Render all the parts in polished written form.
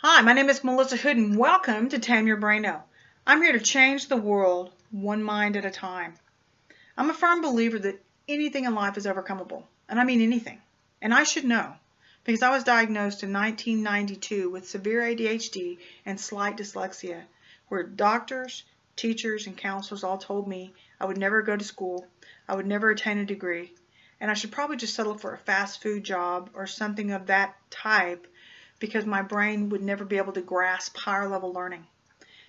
Hi, my name is Melissa Hood, and welcome to Tame Your Braino. I'm here to change the world one mind at a time. I'm a firm believer that anything in life is overcomable, and I mean anything. And I should know, because I was diagnosed in 1992 with severe ADHD and slight dyslexia, where doctors, teachers, and counselors all told me I would never go to school, I would never attain a degree, and I should probably just settle for a fast food job or something of that type because my brain would never be able to grasp higher level learning.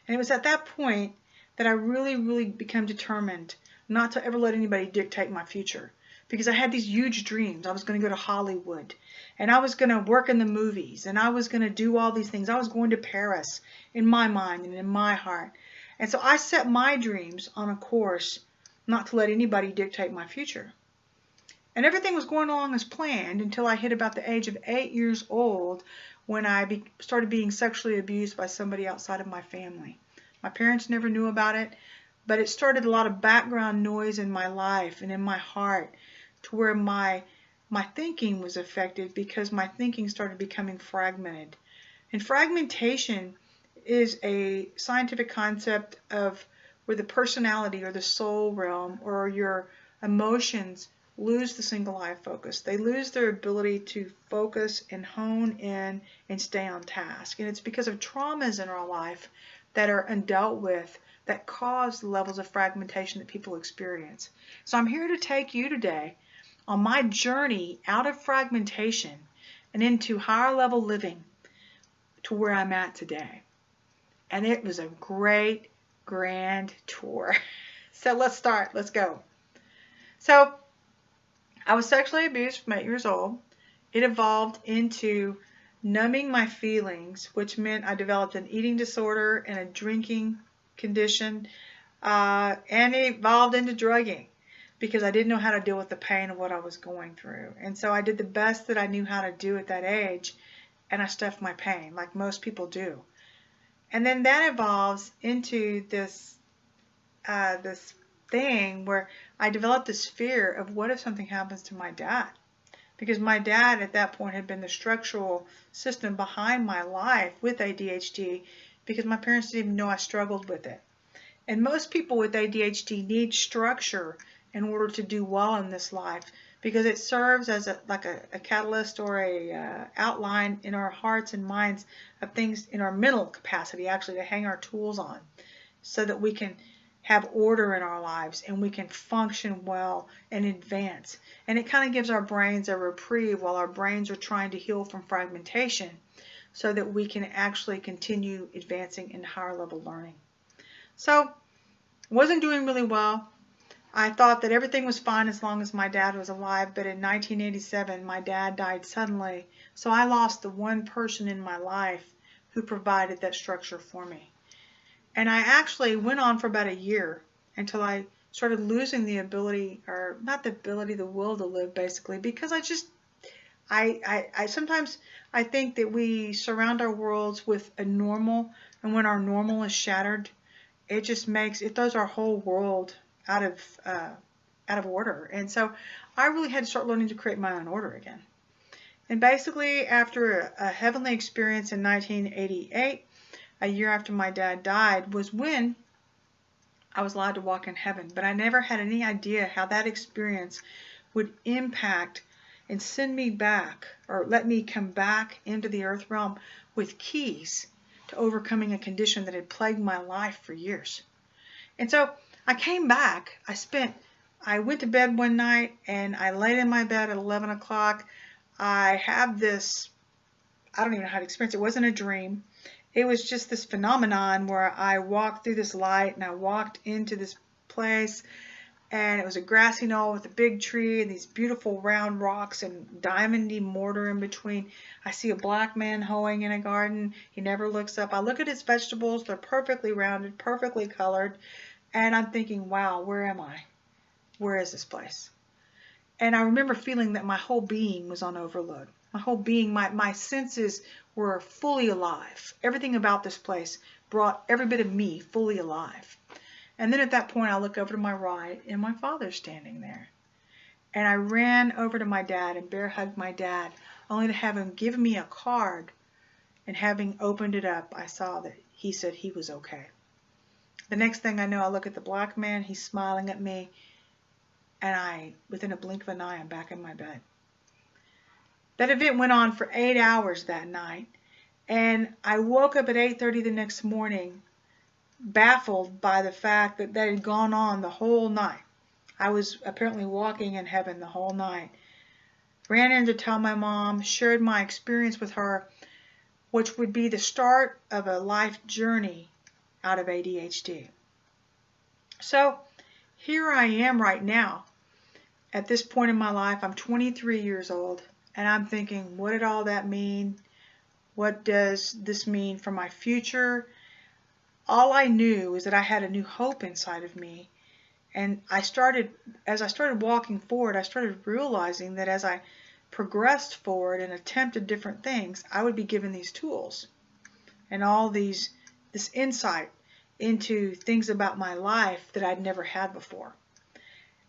And it was at that point that I really became determined not to ever let anybody dictate my future. Because I had these huge dreams. I was going to go to Hollywood, and I was going to work in the movies, and I was going to do all these things. I was going to Paris in my mind and in my heart. And so I set my dreams on a course not to let anybody dictate my future. And everything was going along as planned until I hit about the age of 8 years old when I started being sexually abused by somebody outside of my family. My parents never knew about it, but it started a lot of background noise in my life and in my heart to where my thinking was affected because my thinking started becoming fragmented. And fragmentation is a scientific concept of where the personality or the soul realm or your emotions lose the single eye focus. They lose their ability to focus and hone in and stay on task. And it's because of traumas in our life that are undealt with that cause the levels of fragmentation that people experience. So I'm here to take you today on my journey out of fragmentation and into higher level living to where I'm at today. And it was a great, grand tour. So let's start. Let's go. So I was sexually abused from 8 years old. It evolved into numbing my feelings, which meant I developed an eating disorder and a drinking condition, and it evolved into drugging because I didn't know how to deal with the pain of what I was going through. And so I did the best that I knew how to do at that age, and I stuffed my pain like most people do. And then that evolves into this thing where I developed this fear of what if something happens to my dad? Because my dad at that point had been the structural system behind my life with ADHD because my parents didn't even know I struggled with it. And most people with ADHD need structure in order to do well in this life because it serves as a catalyst or a outline in our hearts and minds of things in our mental capacity actually to hang our tools on so that we can have order in our lives and we can function well and advance. And it kind of gives our brains a reprieve while our brains are trying to heal from fragmentation so that we can actually continue advancing in higher level learning. So, wasn't doing really well. I thought that everything was fine as long as my dad was alive, but in 1987 my dad died suddenly, so I lost the one person in my life who provided that structure for me. And I actually went on for about a year until I started losing the ability, or not the ability, the will to live basically, because I sometimes I think that we surround our worlds with a normal, and when our normal is shattered, it throws our whole world out of order. And so I really had to start learning to create my own order again. And basically after a heavenly experience in 1988, a year after my dad died, was when I was allowed to walk in heaven. But I never had any idea how that experience would impact and send me back or let me come back into the earth realm with keys to overcoming a condition that had plagued my life for years. And so I came back. I went to bed one night and I laid in my bed at 11 o'clock. I have this, I don't even know how to experience it. It wasn't a dream. It was just this phenomenon where I walked through this light and I walked into this place, and it was a grassy knoll with a big tree and these beautiful round rocks and diamondy mortar in between. I see a black man hoeing in a garden. He never looks up. I look at his vegetables. They're perfectly rounded, perfectly colored, and I'm thinking, wow, where am I? Where is this place? And I remember feeling that my whole being was on overload. My whole being, my senses were fully alive. Everything about this place brought every bit of me fully alive. And then at that point, I look over to my right, and my father's standing there. And I ran over to my dad and bear hugged my dad, only to have him give me a card And having opened it up, I saw that he said he was okay. The next thing I know, I look at the black man, he's smiling at me, and within a blink of an eye, I'm back in my bed. That event went on for 8 hours that night, and I woke up at 8:30 the next morning, baffled by the fact that that had gone on the whole night. I was apparently walking in heaven the whole night. Ran in to tell my mom, shared my experience with her, which would be the start of a life journey out of ADHD. So here I am right now. At this point in my life, I'm 23 years old, and I'm thinking, what did all that mean? What does this mean for my future? All I knew is that I had a new hope inside of me. And as I started walking forward, I started realizing that as I progressed forward and attempted different things, I would be given these tools and all this insight into things about my life that I'd never had before.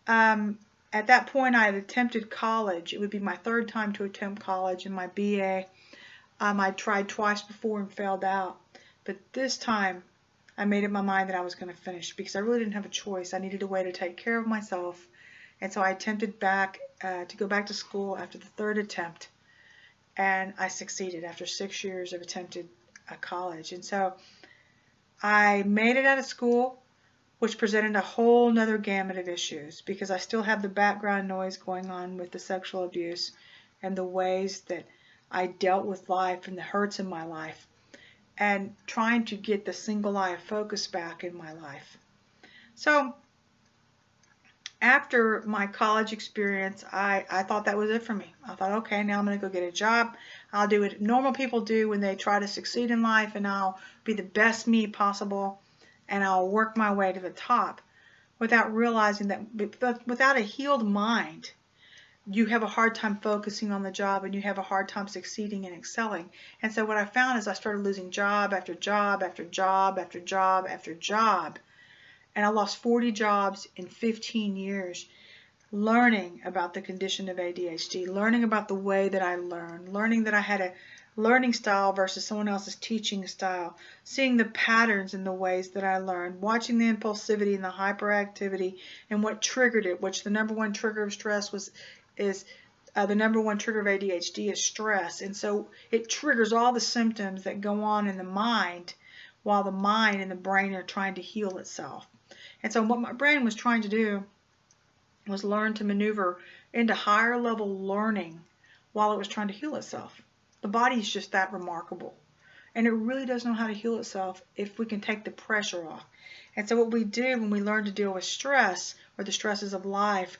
At that point, I had attempted college. It would be my third time to attempt college in my BA. I tried twice before and failed out. But this time, I made up my mind that I was going to finish because I really didn't have a choice. I needed a way to take care of myself. And so I attempted to go back to school after the third attempt. And I succeeded after 6 years of attempted college. And so I made it out of school, which presented a whole nother gamut of issues because I still have the background noise going on with the sexual abuse and the ways that I dealt with life and the hurts in my life and trying to get the single eye of focus back in my life. So after my college experience, I thought that was it for me. I thought, okay, now I'm going to go get a job. I'll do what normal people do when they try to succeed in life, and I'll be the best me possible, and I'll work my way to the top without realizing that without a healed mind, you have a hard time focusing on the job and you have a hard time succeeding and excelling. And so what I found is I started losing job after job after job after job after job. And I lost 40 jobs in 15 years learning about the condition of ADHD, learning about the way that I learned, learning that I had a learning style versus someone else's teaching style, seeing the patterns in the ways that I learned, watching the impulsivity and the hyperactivity and what triggered it, which the number one trigger of stress is the number one trigger of ADHD is stress. And so it triggers all the symptoms that go on in the mind while the mind and the brain are trying to heal itself. And so what my brain was trying to do was learn to maneuver into higher level learning while it was trying to heal itself. The body is just that remarkable. And it really does know how to heal itself if we can take the pressure off. And so what we do when we learn to deal with stress or the stresses of life,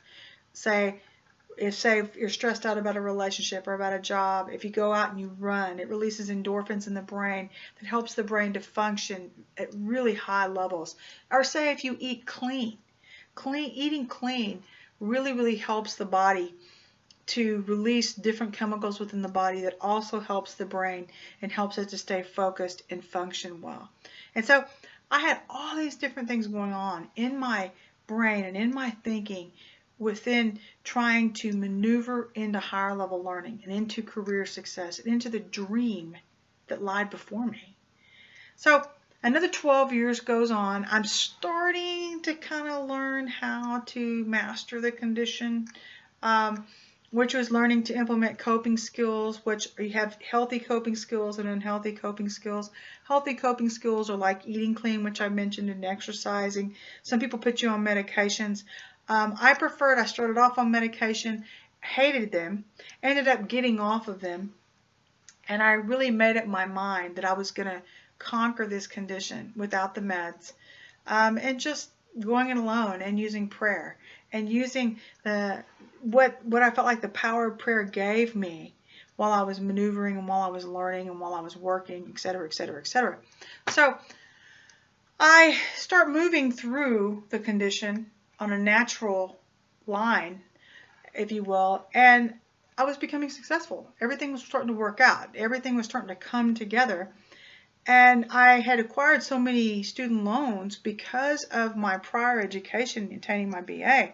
if you're stressed out about a relationship or about a job, if you go out and you run, it releases endorphins in the brain that helps the brain to function at really high levels. Or say if you eat clean. Eating clean really, really helps the body to release different chemicals within the body that also helps the brain and helps it to stay focused and function well. And so I had all these different things going on in my brain and in my thinking within trying to maneuver into higher level learning and into career success and into the dream that lied before me. So another 12 years goes on. I'm starting to kind of learn how to master the condition, which was learning to implement coping skills, which you have healthy coping skills and unhealthy coping skills. Healthy coping skills are like eating clean, which I mentioned, and exercising. Some people put you on medications. I started off on medication, hated them, ended up getting off of them, and I really made up my mind that I was going to conquer this condition without the meds, and just going it alone and using prayer and using what I felt like the power of prayer gave me while I was maneuvering and while I was learning and while I was working, etc., etc., etc. So I start moving through the condition on a natural line, if you will, and I was becoming successful. Everything was starting to work out. Everything was starting to come together. And I had acquired so many student loans because of my prior education attaining my BA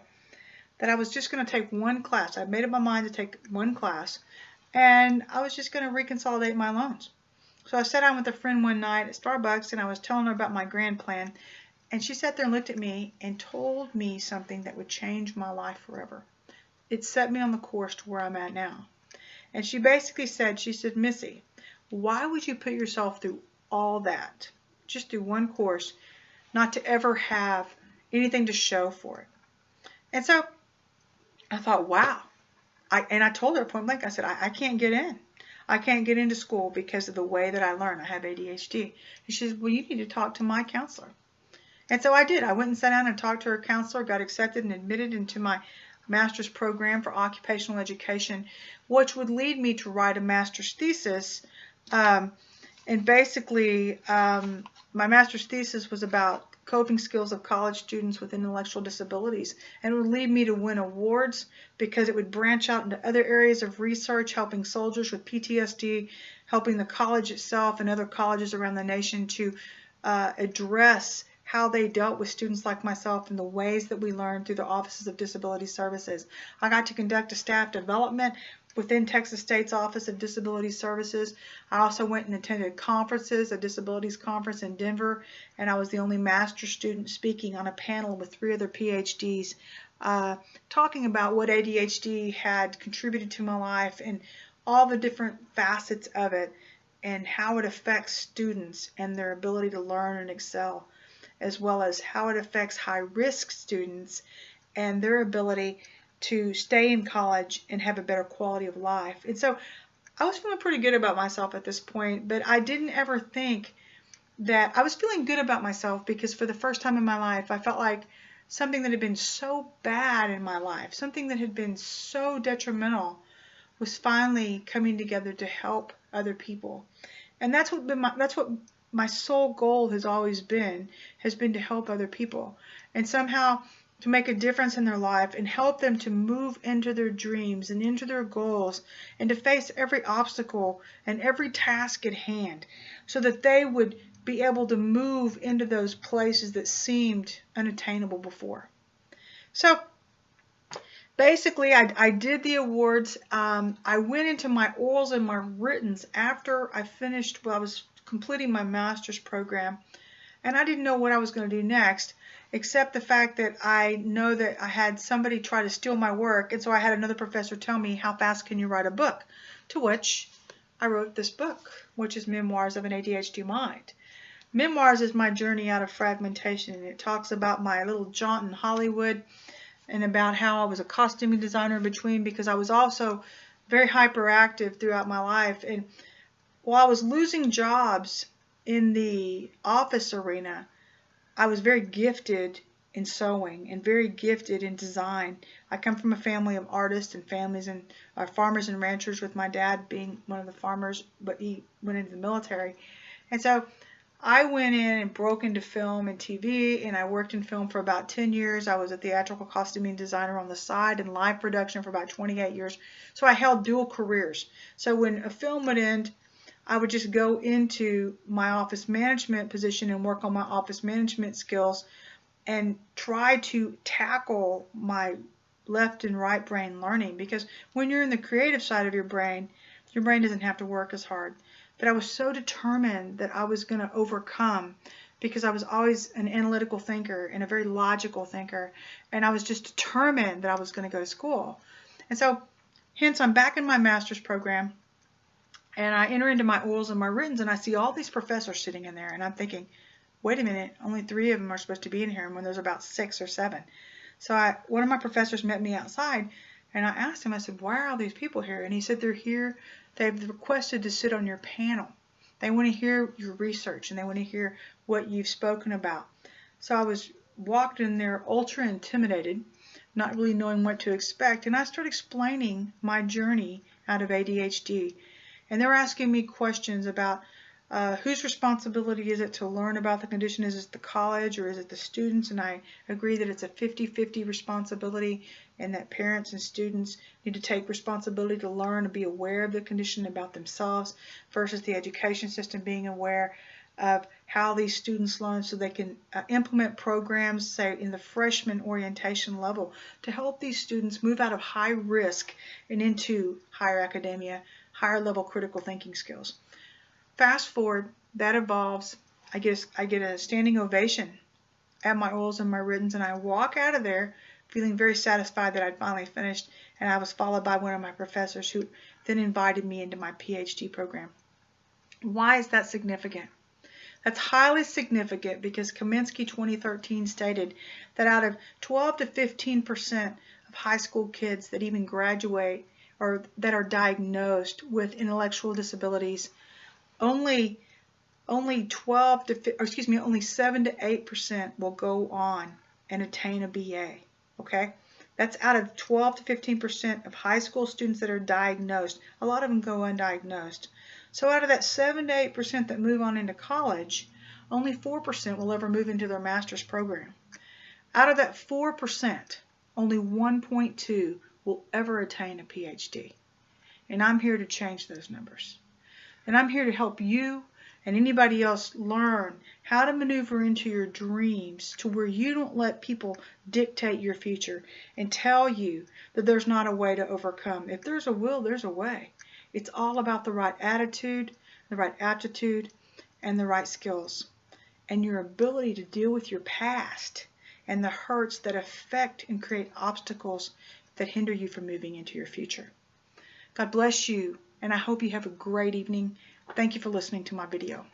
that I was just going to take one class. I made up my mind to take one class, and I was just going to reconsolidate my loans. So I sat down with a friend one night at Starbucks, and I was telling her about my grand plan, and she sat there and looked at me and told me something that would change my life forever. It set me on the course to where I'm at now. And she basically said, Missy, why would you put yourself through all that, just do one course, not to ever have anything to show for it? And so I thought, wow. I told her point blank, I said, I can't get in. I can't get into school because of the way that I learn. I have ADHD. And she said, well, you need to talk to my counselor. And so I did. I went and sat down and talked to her counselor, got accepted and admitted into my master's program for occupational education, which would lead me to write a master's thesis. And basically, my master's thesis was about coping skills of college students with intellectual disabilities, and it would lead me to win awards because it would branch out into other areas of research, helping soldiers with PTSD, helping the college itself and other colleges around the nation to address how they dealt with students like myself and the ways that we learned through the Offices of Disability Services. I got to conduct a staff development within Texas State's Office of Disability Services. I also went and attended conferences, a disabilities conference in Denver, and I was the only master's student speaking on a panel with 3 other PhDs, talking about what ADHD had contributed to my life and all the different facets of it and how it affects students and their ability to learn and excel, as well as how it affects high-risk students and their ability to stay in college and have a better quality of life. And so I was feeling pretty good about myself at this point, but I didn't ever think that I was feeling good about myself because for the first time in my life, I felt like something that had been so bad in my life, something that had been so detrimental, was finally coming together to help other people. And that's what my sole goal has always been to help other people and somehow to make a difference in their life and help them to move into their dreams and into their goals and to face every obstacle and every task at hand so that they would be able to move into those places that seemed unattainable before. So basically, I did the awards. I went into my orals and my writtens after I finished, I was completing my master's program, and I didn't know what I was going to do next, except the fact that I know that I had somebody try to steal my work, and so I had another professor tell me, how fast can you write a book? To which I wrote this book, which is Memoirs of an ADHD Mind. Memoirs is my journey out of fragmentation, and it talks about my little jaunt in Hollywood and about how I was a costuming designer in between, because I was also very hyperactive throughout my life. And while I was losing jobs in the office arena, I was very gifted in sewing and very gifted in design. I come from a family of artists and farmers and ranchers, with my dad being one of the farmers, but he went into the military. And so I went in and broke into film and TV, and I worked in film for about 10 years. I was a theatrical costuming designer on the side and live production for about 28 years. So I held dual careers. So when a film would end, I would just go into my office management position and work on my office management skills and try to tackle my left and right brain learning, because when you're in the creative side of your brain doesn't have to work as hard. But I was so determined that I was going to overcome, because I was always an analytical thinker and a very logical thinker, and I was just determined that I was going to go to school. And so hence I'm back in my master's program, and I enter into my orals and my writtens, and I see all these professors sitting in there, and I'm thinking, wait a minute, only 3 of them are supposed to be in here, and when there's about 6 or 7. So one of my professors met me outside, and I asked him, I said, why are all these people here? And he said, they're here, they've requested to sit on your panel. They want to hear your research, and they want to hear what you've spoken about. So I walked in there ultra intimidated, not really knowing what to expect, and I started explaining my journey out of ADHD. And they were asking me questions about whose responsibility is it to learn about the condition? Is it the college or is it the students? And I agree that it's a 50-50 responsibility, and that parents and students need to take responsibility to learn and be aware of the condition about themselves, versus the education system being aware of how these students learn so they can implement programs, say in the freshman orientation level, to help these students move out of high risk and into higher academia, higher level critical thinking skills. Fast forward, that evolves. I get a standing ovation at my orals and my writtens, and I walk out of there feeling very satisfied that I'd finally finished, and I was followed by one of my professors who then invited me into my PhD program. Why is that significant? That's highly significant because Kaminsky 2013 stated that out of 12 to 15% of high school kids that even graduate or that are diagnosed with intellectual disabilities, only 7 to 8% will go on and attain a BA. Okay? That's out of 12 to 15% of high school students that are diagnosed. A lot of them go undiagnosed. So out of that 7 to 8% that move on into college, only 4% will ever move into their master's program. Out of that 4%, only 1.2 will ever attain a PhD. And I'm here to change those numbers. And I'm here to help you and anybody else learn how to maneuver into your dreams to where you don't let people dictate your future and tell you that there's not a way to overcome. If there's a will, there's a way. It's all about the right attitude, the right aptitude, and the right skills. And your ability to deal with your past and the hurts that affect and create obstacles that hinder you from moving into your future. God bless you, and I hope you have a great evening. Thank you for listening to my video.